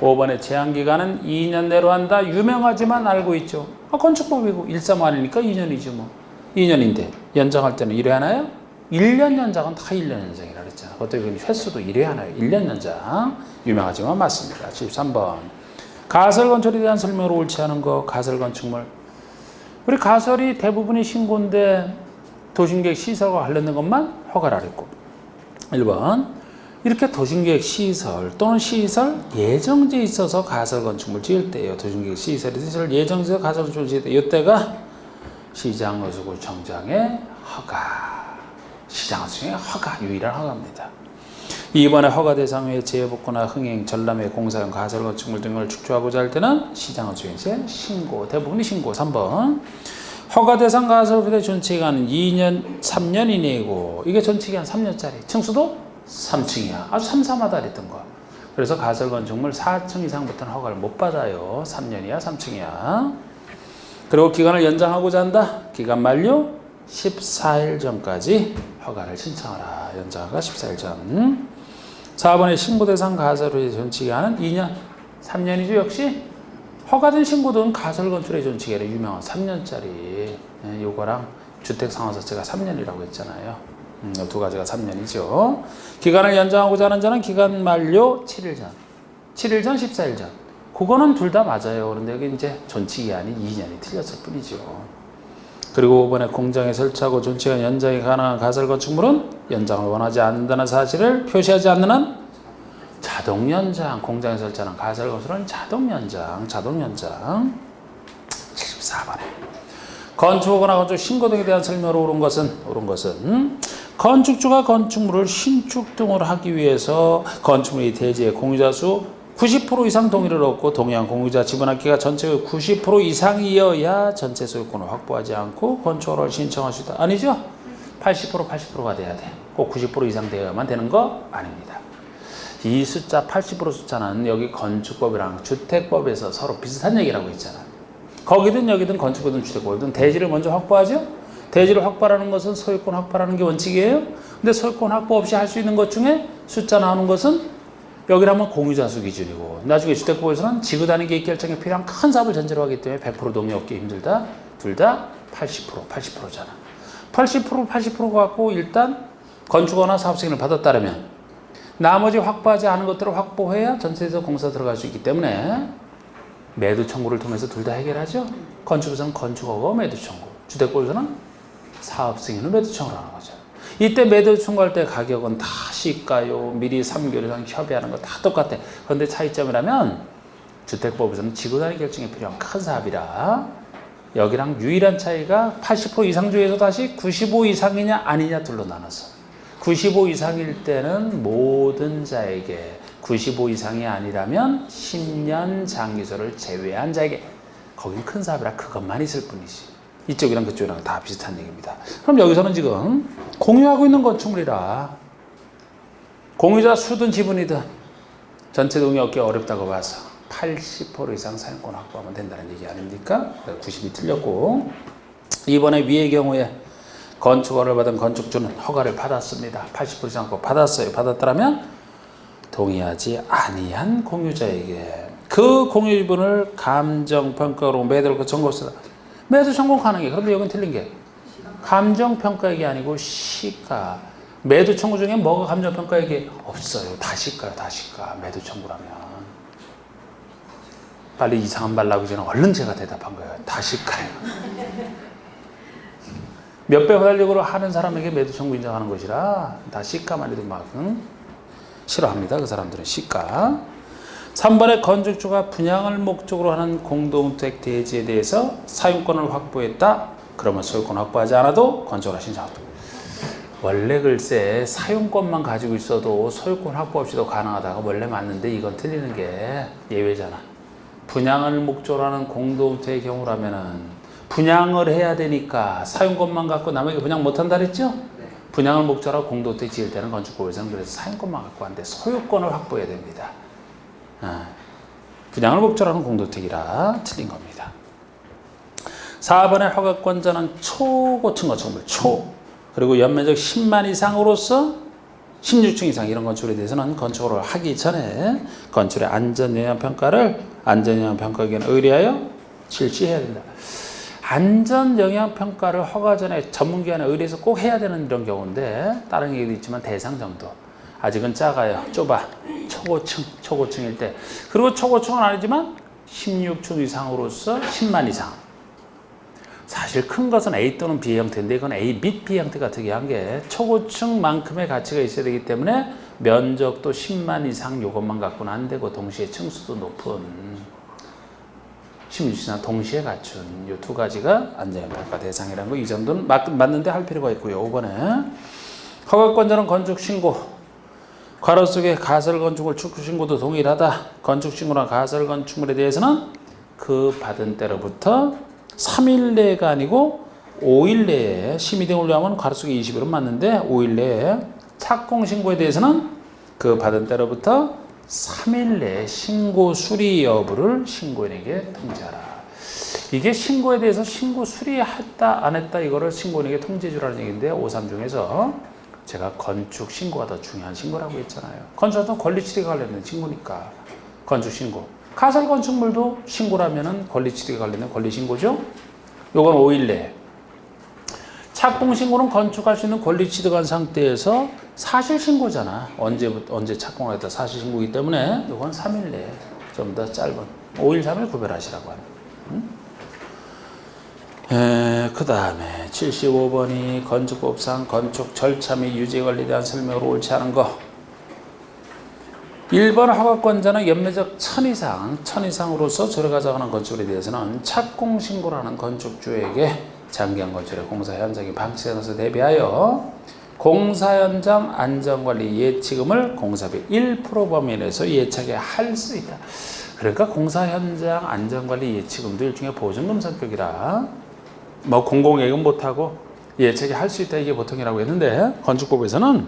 5번의 제한기간은 2년 내로 한다. 유명하지만 알고 있죠. 건축법이고 135아니니까 2년이지 뭐. 2년인데 연장할 때는 1회 하나요? 1년 연장은 다 1년 연장이라 그랬잖아. 그것도 횟수도 1회 하나요. 1년 연장. 유명하지만 맞습니다. 13번. 가설 건축에 대한 설명을 옳지 않은 거. 가설 건축물. 우리 가설이 대부분이 신고인데 도심계획 시설과 관련된 것만 허가를 했고 1번 이렇게 도심계획 시설 또는 시설 예정지에 있어서 가설 건축물 지을 때예요. 도심계획 시설 예정지에서 가설 건축물 지을 때 이때가 시장건축구청장의 허가 시장건축의 허가 유일한 허가입니다. 2번에 허가 대상 외에 재해복구나 흥행, 전람회, 공사용, 가설 건축물 등을 축조하고자 할 때는 시장건축에 신고, 대부분이 신고. 3번 허가 대상 가설부대 전체기간은 2년, 3년 이내이고 이게 전체기간 3년짜리, 층수도 3층이야. 아주 삼삼하다 그랬던 거. 그래서 가설 건축물 4층 이상부터는 허가를 못 받아요. 3년이야, 3층이야. 그리고 기간을 연장하고자 한다. 기간 만료 14일 전까지 허가를 신청하라. 연장허가 14일 전. 4번의 신고 대상 가설의 전치기간은 2년, 3년이죠. 역시 허가된 신고든 가설 건축의 전치기간이 유명한 3년짜리. 요거랑 주택상환서체가 3년이라고 했잖아요. 두 가지가 3년이죠. 기간을 연장하고자 하는 자는 기간 만료 7일 전, 7일 전, 14일 전. 그거는 둘 다 맞아요. 그런데 여기 이제 전치기간이 2년이 틀렸을 뿐이죠. 그리고 5번에 공장에 설치하고 전치기간 연장이 가능한 가설 건축물은 연장을 원하지 않는다는 사실을 표시하지 않는 한 자동 연장, 공장에 설치하는 가설 건축물은 자동 연장. 74번에 건축허가나 건축 신고 등에 대한 설명으로 옳은 것은 건축주가 건축물을 신축 등을 하기 위해서 건축물의 대지의 공유자 수 90% 이상 동의를 얻고 동의한 공유자 지분합계가 전체의 90% 이상이어야 전체 소유권을 확보하지 않고 건축허가를 신청할 수 있다. 아니죠? 80%가 돼야 돼. 꼭 90% 이상 되어야만 되는 거 아닙니다. 이 숫자 80% 숫자는 여기 건축법이랑 주택법에서 서로 비슷한 얘기라고 했잖아. 거기든 여기든 건축법이든 주택법이든 대지를 먼저 확보하죠. 대지를 확보하는 것은 소유권 확보하는 게 원칙이에요. 근데 소유권 확보 없이 할 수 있는 것 중에 숫자 나오는 것은 여기라면 공유자 수 기준이고 나중에 주택법에서는 지구단위 결정에 필요한 큰 사업을 전제로 하기 때문에 100% 동의 얻기 힘들다. 둘 다 80%잖아. 80% 갖고 일단 건축허가나 사업 승인을 받았다면 나머지 확보하지 않은 것들을 확보해야 전세에서 공사 들어갈 수 있기 때문에 매도 청구를 통해서 둘 다 해결하죠. 건축에서는 건축허가 매도 청구, 주택법에서는 사업 승인을 매도 청구를 하는 거죠. 이때 매도 청구할 때 가격은 다 시가요, 미리 3개월 이상 협의하는 거 다 똑같아. 그런데 차이점이라면 주택법에서는 지구단위 결정이 필요한 큰 사업이라 여기랑 유일한 차이가 80% 이상 중에서 다시 95 이상이냐 아니냐 둘로 나눠서 95 이상일 때는 모든 자에게 95 이상이 아니라면 10년 장기소를 제외한 자에게 거긴 큰 사업이라 그것만 있을 뿐이지. 이쪽이랑 그쪽이랑 다 비슷한 얘기입니다. 그럼 여기서는 지금 공유하고 있는 건축물이라 공유자 수든 지분이든 전체 동의 얻기 어렵다고 봐서 80% 이상 사용권 확보하면 된다는 얘기 아닙니까? 90이 틀렸고 2번에 위의 경우에 건축허가를 받은 건축주는 허가를 받았습니다. 80% 이상 받았어요. 받았더라면 동의하지 아니한 공유자에게 그 공유분을 감정평가로 매도를 청구했다. 매도 청구 가능해. 그런데 여기는 틀린 게 감정평가액이 아니고 시가. 매도 청구 중에 뭐가 감정평가액이 없어요. 다 시가요. 다 시가. 매도 청구라면. 빨리 이상한 말 나오기 전에 얼른 제가 대답한 거예요. 다 시가요. 몇 배 활력으로 하는 사람에게 매도 청구 인정하는 것이라 다 시가만 해도 막 싫어합니다. 그 사람들은 시가. 3번에 건축주가 분양을 목적으로 하는 공동주택 대지에 대해서 사용권을 확보했다. 그러면 소유권 확보하지 않아도 건축허가 신청한다. 원래 글쎄 사용권만 가지고 있어도 소유권 확보 없이도 가능하다가 원래 맞는데 이건 틀리는 게 예외잖아. 분양을 목적으로 하는 공동주택의 경우라면은 분양을 해야 되니까 사용권만 갖고 남에게 분양 못한다 그랬죠? 분양을 목적으로 공동주택 지을 때는 건축법에서는 그래서 사용권만 갖고 하는데 소유권을 확보해야 됩니다. 분양을 목적으로 하는 공동주택이라 틀린 겁니다. 4번의 허가권자는 초고층 건축물, 그리고 연면적 10만 이상으로서 16층 이상 이런 건축에 대해서는 건축을 하기 전에 건축의 안전영향평가를 안전영향평가기관에 의뢰하여 실시해야 된다. 안전영향평가를 허가 전에 전문기관에 의뢰해서 꼭 해야 되는 이런 경우인데 다른 얘기도 있지만 대상 정도. 아직은 작아요. 좁아. 초고층일 때. 그리고 초고층은 아니지만 16층 이상으로서 10만 이상. 사실 큰 것은 A 또는 B 형태인데 이건 A 및 B 형태가 특이한 게 초고층만큼의 가치가 있어야 되기 때문에 면적도 10만 이상 요것만 갖고는 안 되고 동시에 층수도 높은 16층 이상 동시에 갖춘 이 두 가지가 안전영향평가 대상이라는 거 이 정도는 맞는데 할 필요가 있고요. 5번에 허가권자는 건축신고 괄호 속에 가설건축물 축구신고도 동일하다. 건축신고나 가설건축물에 대해서는 그 받은 때로부터 3일 내가 아니고 5일 내에 심의 등을 요하면 괄호 속에 20일은 맞는데 5일 내에 착공신고에 대해서는 그 받은 때로부터 3일 내에 신고 수리 여부를 신고인에게 통지하라. 이게 신고에 대해서 신고 수리했다 안 했다 이거를 신고인에게 통지해 주라는 얘기인데 5.3 중에서 제가 건축 신고가 더 중요한 신고라고 했잖아요. 건축은 권리치리가 관련된 신고니까 건축 신고. 가설 건축물도 신고라면은 권리치리가 관련된 권리 신고죠. 요건 5일 내에. 착공 신고는 건축할 수 있는 권리 취득한 상태에서 사실 신고잖아. 언제 착공하겠다 사실 신고이기 때문에 이건 3일 내에 좀 더 짧은 5일 3일 구별하시라고 합니다. 그 다음에 75번이 건축법상 건축 절차 및 유지 관리에 대한 설명으로 옳지 않은 거. 1번 허가권자는 연면적 1000 이상으로서 들어가자고 하는 건축물에 대해서는 착공 신고라는 건축주에게 장기한 건축의 공사 현장이 방치되는 것에 대비하여 공사 현장 안전관리 예치금을 공사비 1% 범위 내에서 예차게 할 수 있다. 그러니까 공사 현장 안전관리 예치금도 일종의 보증금 성격이라 뭐 공공예금 못하고 예차게 할 수 있다 이게 보통이라고 했는데 건축법에서는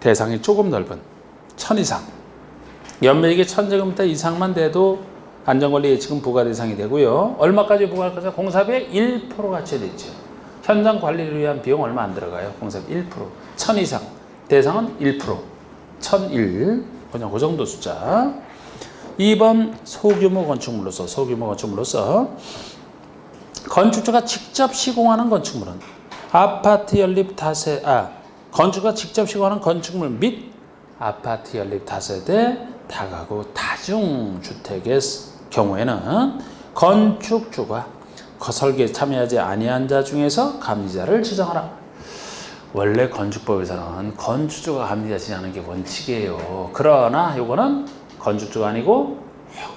대상이 조금 넓은 1000 이상 연면적이 1000제곱미터 이상만 돼도 안전관리 예치금 부과 대상이 되고요. 얼마까지 부과할 거죠? 공사비의 1%가 채됐죠. 현장 관리를 위한 비용 얼마 안 들어가요. 공사비 1%. 1000 이상. 대상은 1%. 1001. 그냥 그 정도 숫자. 2번 소규모 건축물로서 건축주가 직접 시공하는 건축물은 아파트 연립 다세대 건축주가 직접 시공하는 건축물 및 아파트 연립 다세대 다가구 다중주택의 경우에는 건축주가 설계에 참여하지 아니한 자 중에서 감리자를 지정하라. 원래 건축법에서는 건축주가 감리자 지정하는 게 원칙이에요. 그러나 이거는 건축주가 아니고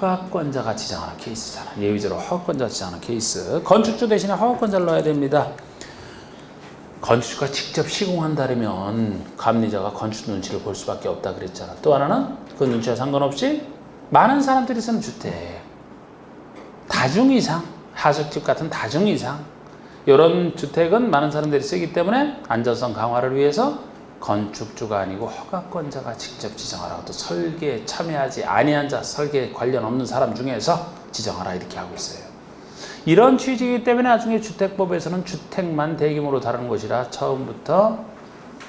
허가권자가 지정하는 케이스잖아. 예외적으로 허가권자가 지정하는 케이스. 건축주 대신에 허가권자를 넣어야 됩니다. 건축주가 직접 시공한다면 감리자가 건축 눈치를 볼 수밖에 없다 그랬잖아. 또 하나는 그 눈치와 상관없이 많은 사람들이 쓰는 주택, 다중 이상, 하숙집 같은 다중 이상 이런 주택은 많은 사람들이 쓰기 때문에 안전성 강화를 위해서 건축주가 아니고 허가권자가 직접 지정하라고 또 설계에 참여하지 아니한 자, 설계에 관련 없는 사람 중에서 지정하라 이렇게 하고 있어요. 이런 취지이기 때문에 나중에 주택법에서는 주택만 대규모로 다루는 것이라 처음부터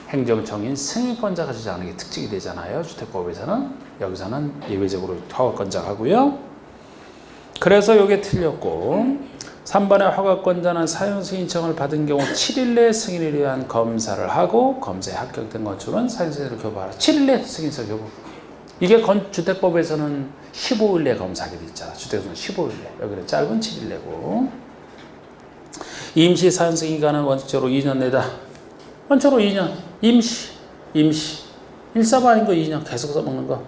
행정청인 승인권자가 지정하는 게 특징이 되잖아요. 주택법에서는. 여기서는 예외적으로 허가권자가 하고요. 그래서 이게 틀렸고 3번의 허가권자는 사용승인청을 받은 경우 7일 내에 승인을 위한 검사를 하고 검사에 합격된 건축은 사용승인을 교부하라. 7일 내 승인서 교부. 이게 주택법에서는 15일 내 검사하게 돼 있잖아. 주택에서는 15일 내. 여기는 짧은 7일 내고. 임시 사용승인가는 원칙적으로 2년 내다. 원칙적으로 2년. 임시. 일사부 아닌 거 2년 계속 써먹는 거.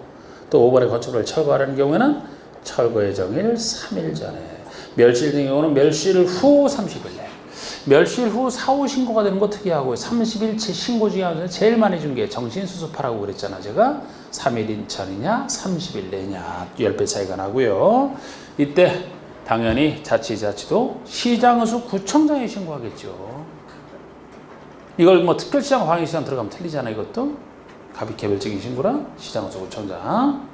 또 5번의 건축물을 철거하라는 경우에는 철거 예정일 3일 전에. 멸실 등의 경우는 멸실 후 30일 내. 멸실 후 사후 신고가 되는 거 특이하고요. 30일치 신고 중에 제일 많이 준 게 정신수습하라고 그랬잖아. 제가 3일 인천이냐 30일 내냐 10배 차이가 나고요. 이때 당연히 자치자치도 시장의수 구청장에 신고하겠죠. 이걸 뭐 특별시장 광역시장 들어가면 틀리잖아. 이것도 갑이 개별적인 신고라 시장의수 구청장.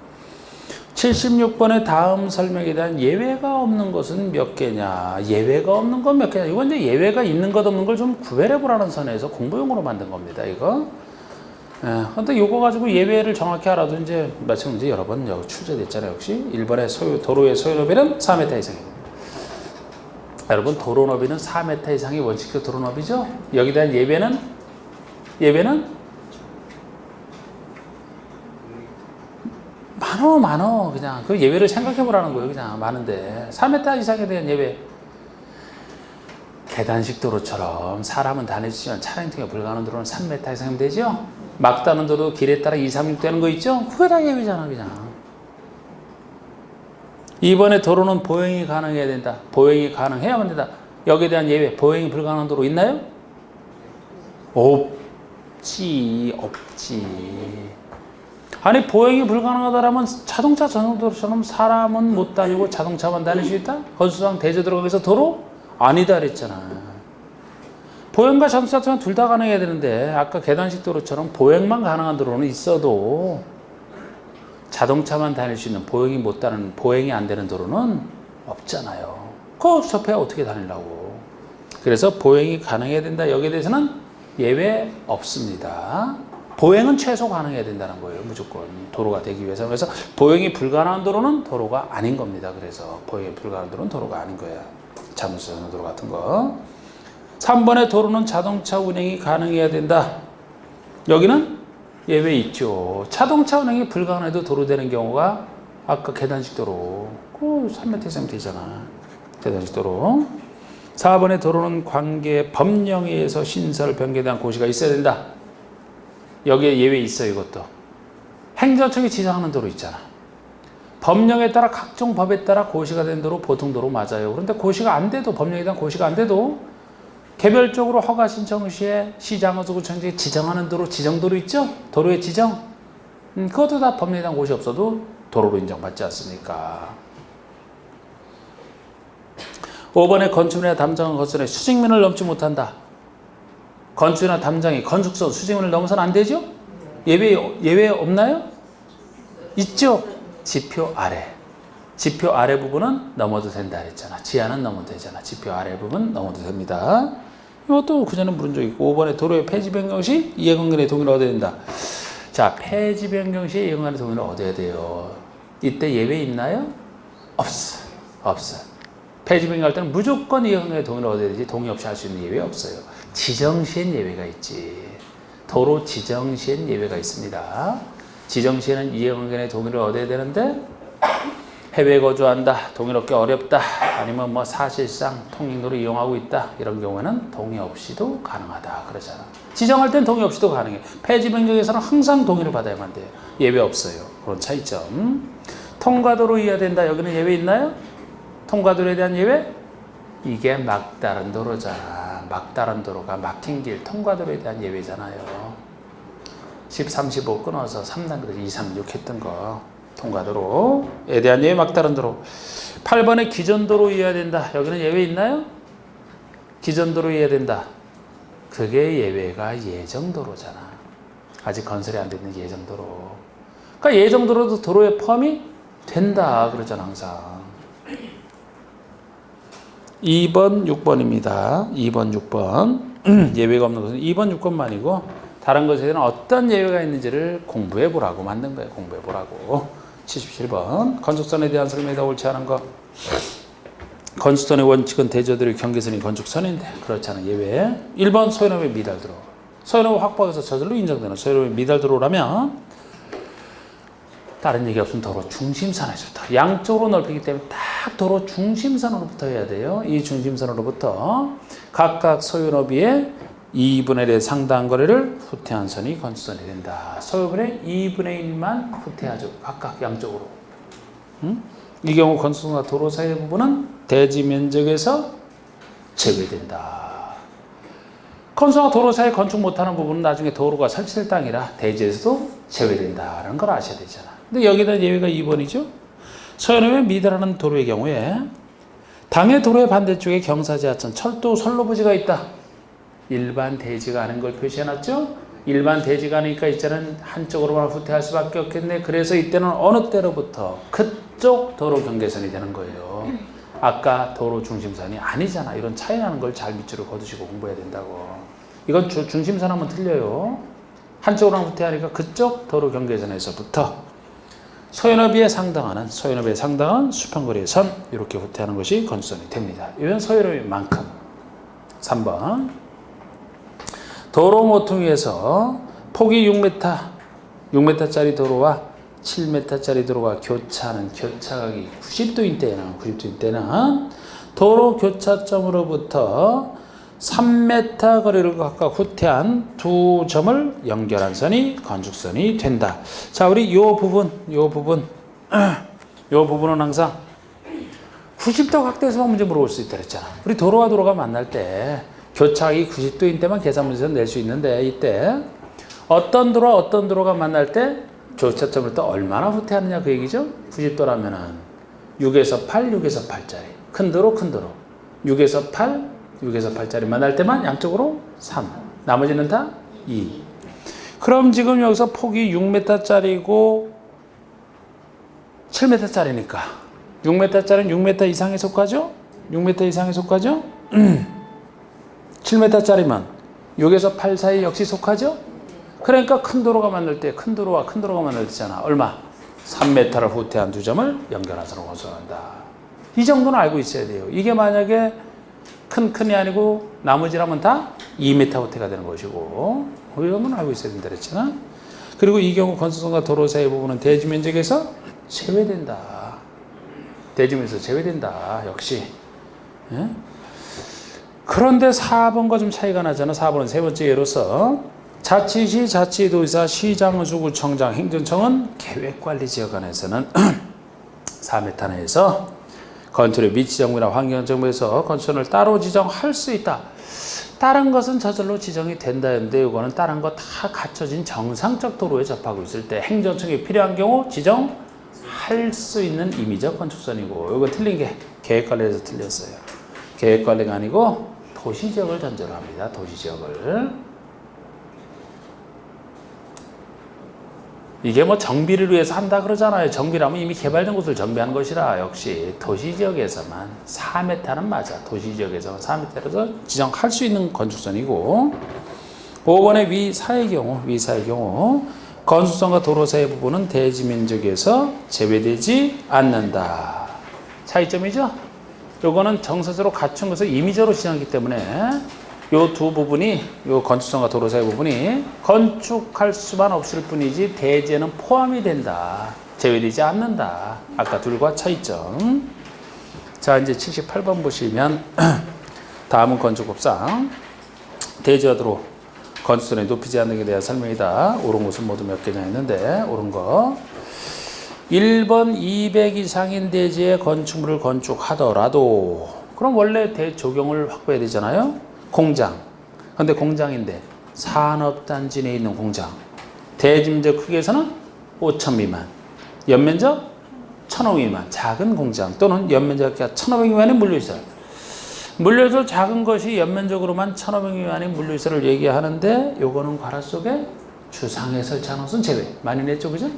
76번의 다음 설명에 대한 예외가 없는 것은 몇 개냐? 예외가 없는 건 몇 개냐? 이건 이제 예외가 있는 것 없는 걸 좀 구별해 보라는 선에서 공부용으로 만든 겁니다. 이거. 근데 요거 가지고 예외를 정확히 알아도 이제 마침 이제 여러 번 여기 출제됐잖아요. 역시 1번의 도로의 소유 너비는 4m 이상입니다. 여러분 도로 너비는 4m 이상이 원칙적 도로 너비죠? 여기에 대한 예외는 많어 그냥 그 예외를 생각해 보라는 거예요. 그냥 많은데 4m 이상에 대한 예외. 계단식 도로처럼 사람은 다닐 수 있지만 차량 통행 불가능한 도로는 3m 이상이면 되죠. 막 다는 도로 길에 따라 2, 3, 6 되는 거 있죠. 그게 다 예외잖아 그냥. 이번에 도로는 보행이 가능해야 된다. 보행이 가능해야만 된다. 여기에 대한 예외. 보행이 불가능한 도로 있나요? 없지. 아니 보행이 불가능하다라면 자동차 전용도로처럼 사람은 못 다니고 자동차만 다닐 수 있다? 건수상 대저 들어가서 도로? 아니다 그랬잖아. 보행과 자동차 통행 둘 다 가능해야 되는데 아까 계단식 도로처럼 보행만 가능한 도로는 있어도 자동차만 다닐 수 있는 보행이 안 되는 도로는 없잖아요. 그거 접해야 어떻게 다니려고. 그래서 보행이 가능해야 된다. 여기에 대해서는 예외 없습니다. 보행은 최소 가능해야 된다는 거예요. 무조건 도로가 되기 위해서. 그래서 보행이 불가능한 도로는 도로가 아닌 겁니다. 그래서 보행이 불가능한 도로는 도로가 아닌 거야. 자동차 도로 같은 거. 3번의 도로는 자동차 운행이 가능해야 된다. 여기는 예외 있죠. 자동차 운행이 불가능해도 도로 되는 경우가 아까 계단식 도로 3m 이상 되잖아. 계단식 도로. 4번의 도로는 관계 법령에 의해서 신설 변경에 대한 고시가 있어야 된다. 여기에 예외 있어요. 이것도 행정청이 지정하는 도로 있잖아. 법령에 따라 각종 법에 따라 고시가 된 도로 보통 도로 맞아요. 그런데 고시가 안 돼도 법령에 대한 고시가 안 돼도 개별적으로 허가 신청 시에 시장구청장이 지정하는 도로 지정도로 있죠. 도로의 지정. 그것도 다 법령에 대한 고시 없어도 도로로 인정받지 않습니까? 5번에 건축물이나 담장은 건설에 수직면을 넘지 못한다. 건축이나 담장이 건축선 수직면을 넘어서는 안 되죠? 예외 없나요? 있죠? 지표 아래 부분은 넘어도 된다 그랬잖아. 지하는 넘어도 되잖아. 지표 아래 부분 넘어도 됩니다. 이것도 그전에 물은 적 있고 5번에 도로의 폐지 변경 시 이해관계의 동의를 얻어야 된다. 자, 폐지 변경 시 이해관계의 동의를 얻어야 돼요. 이때 예외 있나요? 없어. 폐지 변경할 때는 무조건 이해관계의 동의를 얻어야 되지 동의 없이 할 수 있는 예외 없어요. 지정시엔 예외가 있지. 도로 지정시엔 예외가 있습니다. 지정시에는 이해관계의 동의를 얻어야 되는데 해외에 거주한다, 동의를 얻기 어렵다, 아니면 뭐 사실상 통행로를 이용하고 있다 이런 경우에는 동의 없이도 가능하다 그러잖아. 지정할 땐 동의 없이도 가능해. 폐지 변경에서는 항상 동의를 받아야만 돼요. 예외 없어요. 그런 차이점. 통과도로 이해된다. 여기는 예외 있나요? 통과도로에 대한 예외? 이게 막다른 도로잖아. 막다른 도로가 막힌 길, 통과도로에 대한 예외잖아요. 10, 35 끊어서 3단 그래서 2, 3, 6 했던 거. 통과도로에 대한 예외 막다른 도로. 8번에 기존도로 이해해야 된다. 여기는 예외 있나요? 기존도로 이해해야 된다. 그게 예외가 예정도로잖아. 아직 건설이 안 되는 예정도로. 그러니까 예정도로도 도로에 포함이 된다 그러잖아 항상. 2번, 6번입니다. 2번, 6번. 예외가 없는 것은 2번, 6번만이고 다른 것에 대한 어떤 예외가 있는지를 공부해 보라고 만든 거예요. 공부해 보라고. 77번. 건축선에 대한 설명이다 옳지 않은 거. 건축선의 원칙은 대저들의 경계선이 건축선인데 그렇지 않은 예외. 1번 소유업의 미달도로. 소유업 확보해서 저절로 인정되는 소유업의 미달도로라면 다른 얘기 없으면 도로 중심선에서부터 양쪽으로 넓히기 때문에 딱 도로 중심선으로부터 해야 돼요. 이 중심선으로부터 각각 소유 너비의 2분의 1의 상당 거리를 후퇴한 선이 건축선이 된다. 소유분의 2분의 1만 후퇴하죠. 각각 양쪽으로. 이 경우 건축선과 도로 사이의 부분은 대지 면적에서 제외된다. 건축선과 도로 사이 건축 못하는 부분은 나중에 도로가 설치될 땅이라 대지에서도 제외된다는 걸 아셔야 되잖아. 근데 여기다 예외가 2번이죠. 소유업의 미달하는 도로의 경우에 당해 도로의 반대쪽에 경사지하천, 철도 선로부지가 있다. 일반 대지가 아닌 걸 표시해놨죠. 일반 대지가니까 이제는 한쪽으로만 후퇴할 수밖에 없겠네. 그래서 이때는 어느 때로부터 그쪽 도로 경계선이 되는 거예요. 아까 도로 중심선이 아니잖아. 이런 차이 나는 걸 잘 밑줄을 거두시고 공부해야 된다고. 이건 중심선 하면 틀려요. 한쪽으로만 후퇴하니까 그쪽 도로 경계선에서부터 소연업에 상당한 수평거리의 선 이렇게 후퇴하는 것이 건수선이 됩니다. 이건 소연업만큼. 3번 도로 모퉁이에서 폭이 6m짜리 도로와 7m짜리 도로가 교차하는 교차각이 90도인 때는 도로 교차점으로부터 3m 거리를 각각 후퇴한 두 점을 연결한 선이 건축선이 된다. 자, 우리 요 부분은 항상 90도 각도에서만 문제 물어볼 수 있다 그랬잖아. 우리 도로와 도로가 만날 때 교차각이 90도인 때만 계산 문제에서 낼 수 있는데, 이때 어떤 도로가 만날 때 교차점을 또 얼마나 후퇴하느냐 그 얘기죠. 90도라면은 6에서 8짜리 큰 도로 6에서 8짜리 만날 때만 양쪽으로 3, 나머지는 다 2. 그럼 지금 여기서 폭이 6m짜리고 7m짜리니까 6m짜리는 6m 이상에 속하죠? 7m짜리면 6에서 8 사이 역시 속하죠? 그러니까 큰 도로가 만날 때, 큰 도로와 큰 도로가 만날 때잖아. 얼마? 3m를 후퇴한 두 점을 연결한 선을 건수한다. 이 정도는 알고 있어야 돼요. 이게 만약에 큰이 아니고 나머지라면 다 2m 후퇴가 되는 것이고, 이런 건 알고 있어야 된다 그랬잖아. 그리고 이 경우 건수선과 도로 사이 부분은 대지 면적에서 제외된다. 대지면에서 제외된다. 역시. 예? 그런데 4번과 좀 차이가 나잖아. 4번은 세 번째 예로서 자치시, 자치도지사, 시장, 구청장, 행정청은 계획관리지역 안에서는 4m 내에서 건축의 미지정부나 환경정부에서 건축을 따로 지정할 수 있다. 다른 것은 저절로 지정이 된다 했는데 이거는 다른 거 다 갖춰진 정상적 도로에 접하고 있을 때 행정청이 필요한 경우 지정할 수 있는 임의적 건축선이고, 이거 틀린 게 계획관리에서 틀렸어요. 계획관리가 아니고 도시지역을 전제로 합니다. 도시지역을. 이게 뭐 정비를 위해서 한다 그러잖아요. 정비라면 이미 개발된 곳을 정비하는 것이라 역시 도시지역에서만 4m는 맞아. 도시지역에서만 4m에서 지정할 수 있는 건축선이고, 5번의 위사의 경우 건축선과 도로 사이 부분은 대지 면적에서 제외되지 않는다. 차이점이죠? 요거는 정서적으로 갖춘 것을 임의적으로 지정하기 때문에 요 두 부분이, 요 건축선과 도로 사이 부분이 건축할 수만 없을 뿐이지 대지에는 포함이 된다. 제외되지 않는다. 아까 둘과 차이점. 자, 이제 78번 보시면 다음은 건축법상 대지와 도로 건축선의 높이 제한 등에 대한 설명이다. 옳은 것은 모두 몇 개냐 했는데, 옳은 거 1번 200 이상인 대지에 건축물을 건축하더라도, 그럼 원래 대조경을 확보해야 되잖아요. 공장. 근데 공장인데 산업단지 내에 있는 공장. 대지면적 크기에서는 5,000 미만. 연면적 1,000호 미만. 작은 공장 또는 연면적 1,500 미만의 물류시설. 물류시설 작은 것이 연면적으로만 1,500 미만의 물류시설을 얘기하는데, 요거는 괄호 속에 주상에 설치하는 것은 제외. 많이 냈죠, 그죠?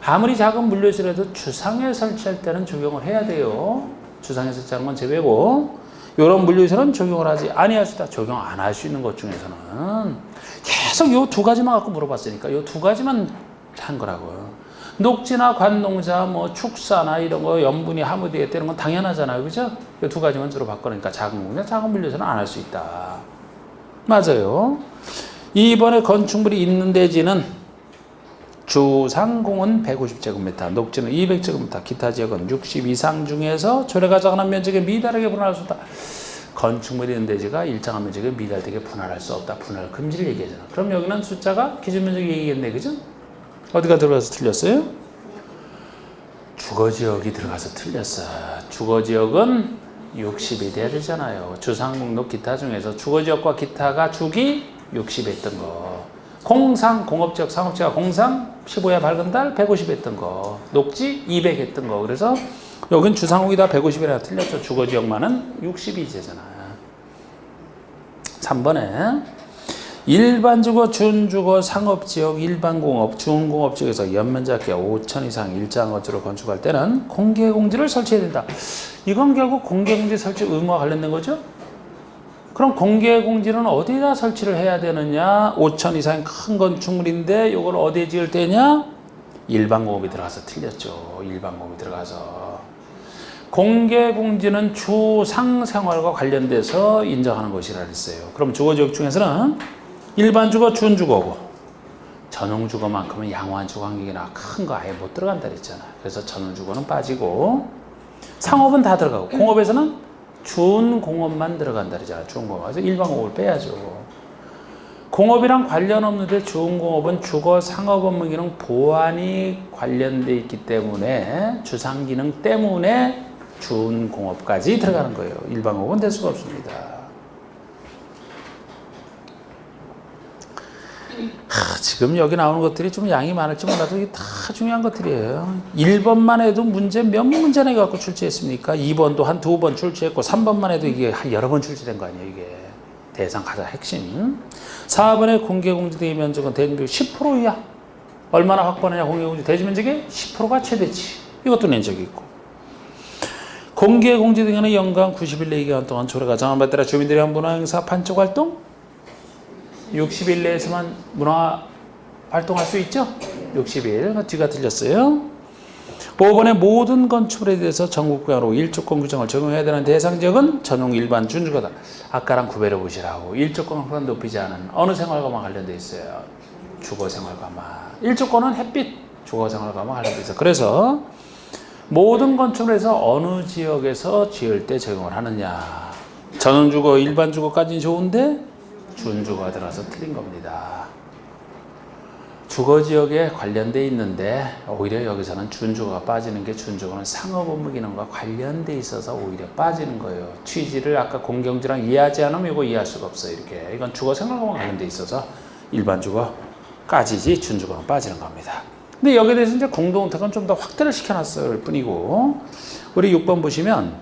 아무리 작은 물류시설에도 주상에 설치할 때는 적용을 해야 돼요. 주상에 설치하는 건 제외고, 이런 물류시설은 적용을 하지 아니할 수 있다. 적용 안 할 수 있는 것 중에서는 계속 요 두 가지만 갖고 물어봤으니까 요 두 가지만 한 거라고요. 녹지나 관농자, 뭐 축사나 이런 거 염분이 함유되어 있다는 건 당연하잖아요, 그죠? 요 두 가지만 주로 바꾸니까 작은 공장, 작은 물류시설은 안 할 수 있다. 맞아요. 이번에 건축물이 있는 대지는 주상공은 150제곱미터, 녹지는 200제곱미터, 기타 지역은 60 이상 중에서 조례가 정한 면적에 미달하게 분할할 수 없다. 건축물이 있는 대지가 일정한 면적에 미달되게 분할할 수 없다. 분할 금지를 얘기하잖아. 그럼 여기는 숫자가 기준 면적 얘기겠네, 그죠? 어디가 들어가서 틀렸어요? 주거지역이 들어가서 틀렸어. 주거지역은 60이 돼야 되잖아요. 주상목록 기타 중에서 주거지역과 기타가 주기 60 했던 거. 공상, 공업지역, 상업지역, 공상 15야 밝은 달 150 했던 거. 녹지 200 했던 거. 그래서 여긴 주상옥이다 150이라 틀렸죠. 주거지역만은 60이 되잖아. 3번에 일반주거, 준주거, 상업지역, 일반공업, 준공업지역에서 연면적이 5천 이상 일자한 건축을 건축할 때는 공개공지를 설치해야 된다. 이건 결국 공개공지 설치 의무와 관련된 거죠. 그럼 공개공지는 어디다 설치를 해야 되느냐? 5천 이상 큰 건축물인데 이걸 어디에 지을 때냐? 일반공업이 들어가서 틀렸죠. 일반공업이 들어가서. 공개공지는 주상생활과 관련돼서 인정하는 것이라 했어요. 그럼 주거지역 중에서는 일반주거, 준주거고 전용주거만큼은 양호한주거환경이나 큰 거 아예 못 들어간다 그랬잖아. 그래서 전용주거는 빠지고 상업은 다 들어가고 공업에서는 준공업만 들어간다 그랬잖아. 준공업. 그래서 일반공업을 빼야죠. 공업이랑 관련 없는데 준공업은 주거 상업 업무 기능 보완이 관련돼 있기 때문에 주상기능 때문에 준공업까지 들어가는 거예요. 일반공업은 될 수가 없습니다. 지금 여기 나오는 것들이 좀 양이 많을지 몰라도 이게 다 중요한 것들이에요. 1번만 해도 문제 몇 문제 내갖고 출제했습니까? 2번도 한 2번 출제했고 3번만 해도 이게 한 여러 번 출제된 거 아니에요. 이게 대상 가장 핵심. 4번에 공개공지 대지면적은 대지면적 10% 이하. 얼마나 확보하느냐. 공개공지 대지면적의 10%가 최대치. 이것도 낸 적이 있고. 공개공지 등에는 연간 90일 내 기간 동안 조례가 정한 바에 따라 주민들이 한 문화행사 판촉활동 60일 내에서만 문화 활동할 수 있죠? 60일. 뒤가 틀렸어요. 5번에 모든 건축물에 대해서 전국구역으로 일조권 규정을 적용해야 되는 대상지역은 전용 일반 준주거다. 아까랑 구별해 보시라고. 일조권을 높이지 않은 어느 생활과만 관련돼 있어요? 주거생활과만. 일조권은 햇빛 주거생활과만 관련돼 있어요. 그래서 모든 건축물에서 어느 지역에서 지을 때 적용을 하느냐. 전용주거, 일반주거까지는 좋은데 준주거가 들어가서 틀린 겁니다. 주거지역에 관련돼 있는데 오히려 여기서는 준주거가 빠지는 게 준주거는 상업업무 기능과 관련돼 있어서 오히려 빠지는 거예요. 취지를 아까 공경지랑 이해하지 않으면 이거 이해할 수가 없어요. 이렇게. 이건 주거생활과 관련돼 있어서 일반주거까지지 준주거는 빠지는 겁니다. 근데 여기에 대해서 이제 공동택은 좀 더 확대를 시켜놨을 뿐이고 우리 6번 보시면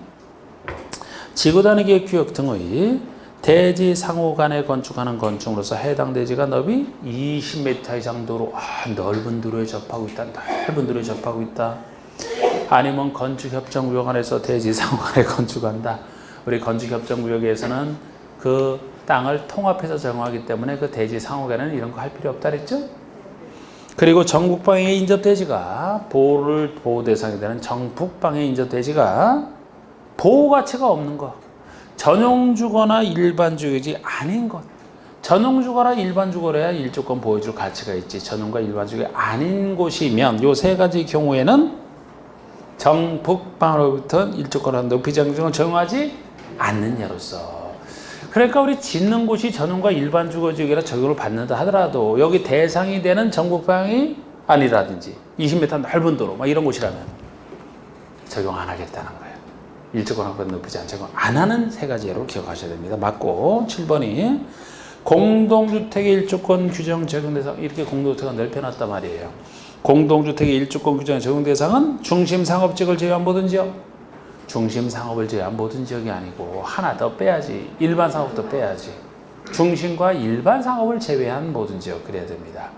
지구단위계획규역 등의 대지 상호 간에 건축하는 건축으로서 해당 대지가 너비 20m 이상 도로, 넓은 도로에 접하고 있다. 넓은 도로에 접하고 있다. 아니면 건축협정구역 안에서 대지 상호 간에 건축한다. 우리 건축협정구역에서는 그 땅을 통합해서 정하기 때문에 그 대지 상호 간에는 이런 거 할 필요 없다 그랬죠? 그리고 정북방향의 인접 대지가 보호를 보호 대상이 되는 정북방향의 인접 대지가 보호 가치가 없는 것. 전용주거나 일반주거지 아닌 것. 전용주거나 일반주거래야 일조권 보호해줄 가치가 있지. 전용과 일반주거 아닌 곳이면 요 세 가지 경우에는 정북방으로부터 일조권을 높이지 않는 규정을 적용하지 않는 예로서. 그러니까 우리 짓는 곳이 전용과 일반주거지역이라 적용을 받는다 하더라도 여기 대상이 되는 정북방이 아니라든지 20m 넓은 도로 막 이런 곳이라면 적용 안 하겠다는 거예요. 일조권하고 높이지 않죠. 안 하는 세 가지 예로 기억하셔야 됩니다. 맞고 7번이 공동주택의 일조권 규정 적용 대상. 이렇게 공동주택을 넓혀놨단 말이에요. 공동주택의 일조권 규정 적용 대상은 중심상업지역을 제외한 모든 지역. 중심상업을 제외한 모든 지역이 아니고 하나 더 빼야지. 일반상업도 빼야지. 중심과 일반상업을 제외한 모든 지역 그래야 됩니다.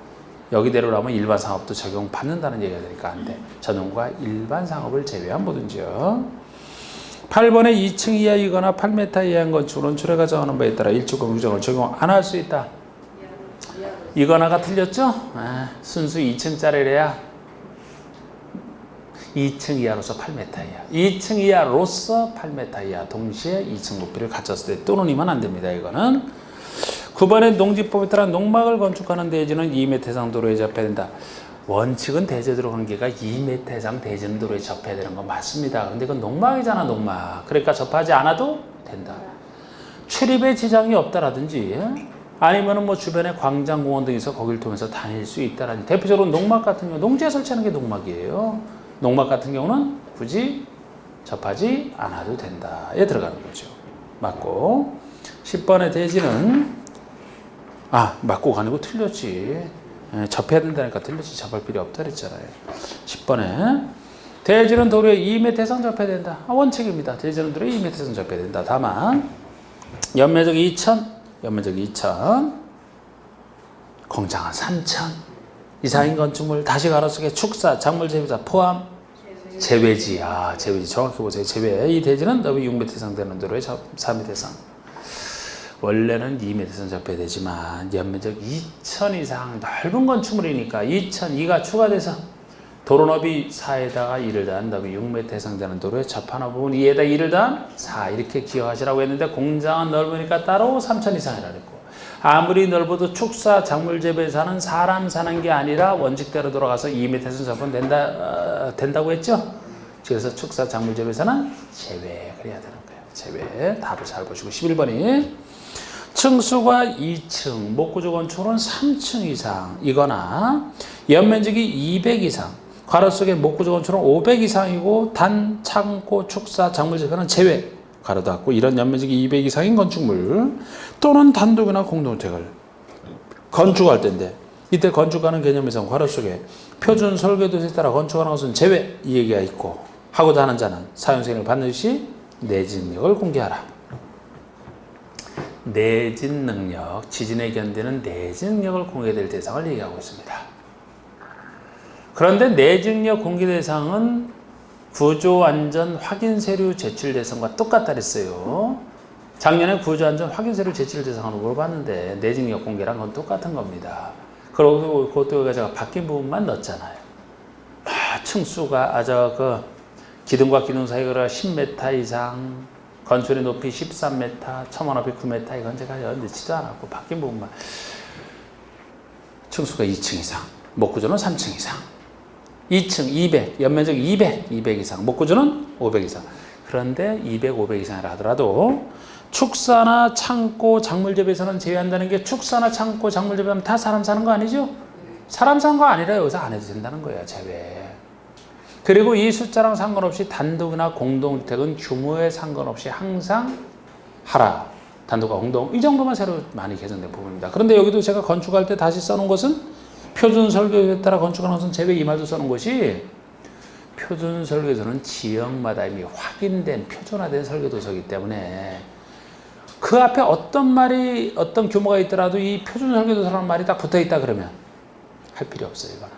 여기대로라면 일반상업도 적용받는다는 얘기가 되니까 안 돼. 전용과 일반상업을 제외한 모든 지역. 8번에 2층 이하이거나 8m 이하인 건축으로는 조례가 정하는 바에 따라 일조권 규정을 적용 안 할 수 있다. 이거나가 틀렸죠? 순수 2층짜리래야 2층 이하로서 8m 이하. 2층 이하로서 8m 이하. 동시에 2층 높이를 갖췄을 때 또는이면 안 됩니다. 이거는. 9번에 농지법에 따라 농막을 건축하는 대지는 2m 이상 도로에 접해야 된다. 원칙은 대지도로 관계가 2m 이상 대지는 도로에 접해야 되는 건 맞습니다. 근데 이건 농막이잖아, 농막. 그러니까 접하지 않아도 된다. 출입에 지장이 없다라든지 아니면은 뭐 주변에 광장, 공원 등이 있어 거기를 통해서 다닐 수 있다라든지. 대표적으로 농막 같은 경우 농지에 설치하는 게 농막이에요. 농막 같은 경우는 굳이 접하지 않아도 된다에 들어가는 거죠. 맞고 10번의 대지는 맞고가 아니고 틀렸지. 접해야 된다니까 틀렸지. 접할 필요 없다 그랬잖아요. 10번에 대지는 도로에 2m 이상 접해야 된다. 원칙입니다. 대지는 도로에 2m 이상 접해야 된다. 다만 연면적이 2,000, 연면적이 2,000 공장은 3천 이상인 건축물 다시 가로 속에 축사, 작물 재배사 포함 제외지. 제외지 정확히 보세요. 제외. 이 대지는 너비 6m 이상 되는 도로의 4m 이상. 원래는 2m 이상 접해야 되지만 연면적 2천 이상 넓은 건축물이니까 2가 추가돼서 도로 너비 4에다가 2를 더한 너비 6m 이상 되는 도로에 접하는 부분 2에다 2를 더한 4 이렇게 기억하시라고 했는데 공장은 넓으니까 따로 3천 이상이라 그랬고 아무리 넓어도 축사 작물 재배사는 사람 사는 게 아니라 원칙대로 돌아가서 2m 이상 접하면 된다고 했죠. 그래서 축사 작물 재배사는 제외 그래야 되는 거예요. 제외. 답을 잘 보시고 11번이 층수가 2층 목구조 건축은 3층 이상이거나 연면적이 200 이상 괄호 속에 목구조 건축은 500 이상이고 단 창고 축사 작물 재배는 제외 가로 닫고 이런 연면적이 200 이상인 건축물 또는 단독이나 공동주택을 건축할 때인데 이때 건축하는 개념에서 괄호 속에 표준 설계도에 따라 건축하는 것은 제외 이 얘기가 있고 하고자 하는 자는 사용승인을 반드시 내진 능력을 공개하라. 내진 능력, 지진에 견디는 내진 능력을 공개될 대상을 얘기하고 있습니다. 그런데 내진 능력 공개 대상은 구조안전 확인 서류 제출 대상과 똑같다 그랬어요. 작년에 구조안전 확인 서류 제출 대상을 물어봤는데 내진 능력 공개랑 건 똑같은 겁니다. 그리고 그것도 제가 바뀐 부분만 넣었잖아요. 층수가 기둥과 기둥 사이가 10m 이상, 건물의 높이 13m, 첨원 높이 9m 이건 제가 넣지도 않았고 바뀐 부분만. 층수가 2층 이상, 목구조는 3층 이상. 2층 200, 연면적 200 이상, 목구조는 500 이상. 그런데 200, 500 이상이라 하더라도 축사나 창고, 작물 재배사는 제외한다는 게 축사나 창고, 작물 재배하면 다 사람 사는 거 아니죠? 사람 사는 거 아니라 여기서 안 해도 된다는 거예요, 제외. 그리고 이 숫자랑 상관없이 단독이나 공동주택은 규모에 상관없이 항상 하라. 단독과 공동 이 정도만 새로 많이 개정된 부분입니다. 그런데 여기도 제가 건축할 때 다시 써놓은 것은 표준 설계도에 따라 건축하는 것은 제외 이 말도 써놓은 것이 표준 설계도는 지역마다 이미 확인된 표준화된 설계도서이기 때문에 그 앞에 어떤 규모가 있더라도 이 표준 설계도서라는 말이 딱 붙어있다 그러면 할 필요 없어요. 이거는.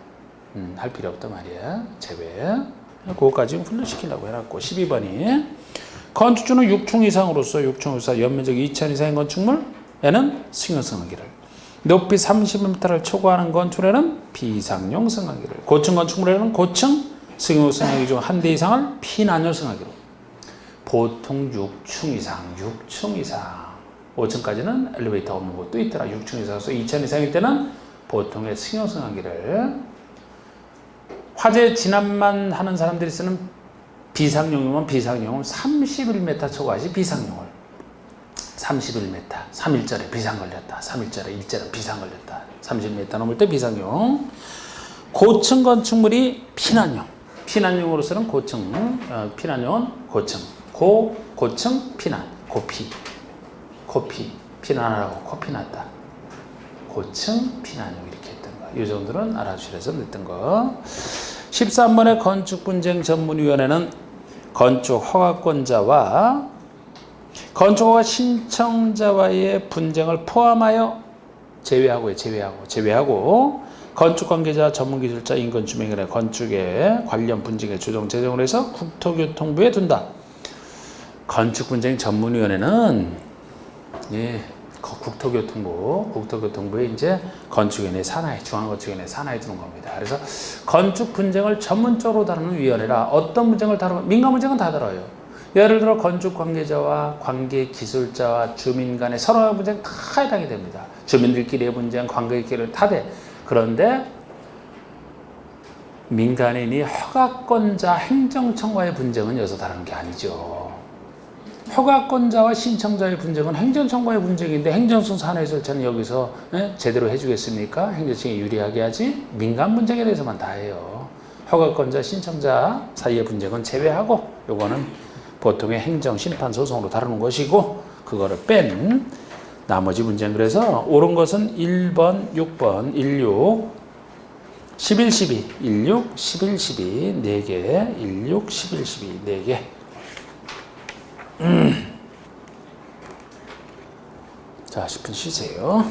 할 필요 없단 말이야. 제외. 그거까지 훈련시키려고 해놨고 12번이 건축주는 6층 이상으로서 6층 이상 연면적 2천 이상인 건축물에는 승용 승강기를 높이 30m를 초과하는 건축물에는 비상용 승강기를 고층 건축물에는 고층 승용 승강기 중 한 대 이상을 피난용 승강기로 보통 6층 이상 5층까지는 엘리베이터 없는 곳도 있더라. 6층 이상에서 2천 이상일 때는 보통의 승용 승강기를 화재 진압만 하는 사람들이 쓰는 비상용이면 비상용은 31m 초과시 비상용을 31m 3일절에 비상 걸렸다. 3일절에 1절에 비상 걸렸다. 30m 넘을 때 비상용. 고층 건축물이 피난용으로서는 고층 피난용은 고층 고층 피난 고피 피난하라고 코피 났다. 고층 피난용 이렇게 했던 거. 이 정도는 알아주셔서 냈던 거. 13번의 건축분쟁 전문위원회는 건축 허가권자와 건축허가 신청자와의 분쟁을 포함하여 제외하고 건축관계자, 전문기술자, 인건주민간의 건축에 관련 분쟁의 조정 제정을 해서 국토교통부에 둔다. 건축분쟁 전문위원회는 국토교통부에 이제 건축위원회 산하에 중앙건축위원회 산하에 두는 겁니다. 그래서 건축 분쟁을 전문적으로 다루는 위원회라 어떤 분쟁을 다루면 민간 분쟁은 다 다뤄요. 예를 들어 건축 관계자와 관계 기술자와 주민 간의 서로의 분쟁 다 해당이 됩니다. 주민들끼리의 분쟁, 관계끼리 다 돼. 그런데 민간인이 허가권자, 행정청과의 분쟁은 여기서 다루는 게 아니죠. 허가권자와 신청자의 분쟁은 행정청과의 분쟁인데 행정청 산하의 절차는 여기서 제대로 해주겠습니까? 행정청이 유리하게 하지 민간 분쟁에 대해서만 다 해요. 허가권자, 신청자 사이의 분쟁은 제외하고 요거는 보통의 행정, 심판, 소송으로 다루는 것이고 그거를 뺀 나머지 분쟁. 그래서 옳은 것은 1번, 6번, 16, 11, 12, 16, 11, 12 4개, 16, 11, 12 4개. 자, 10분 쉬세요.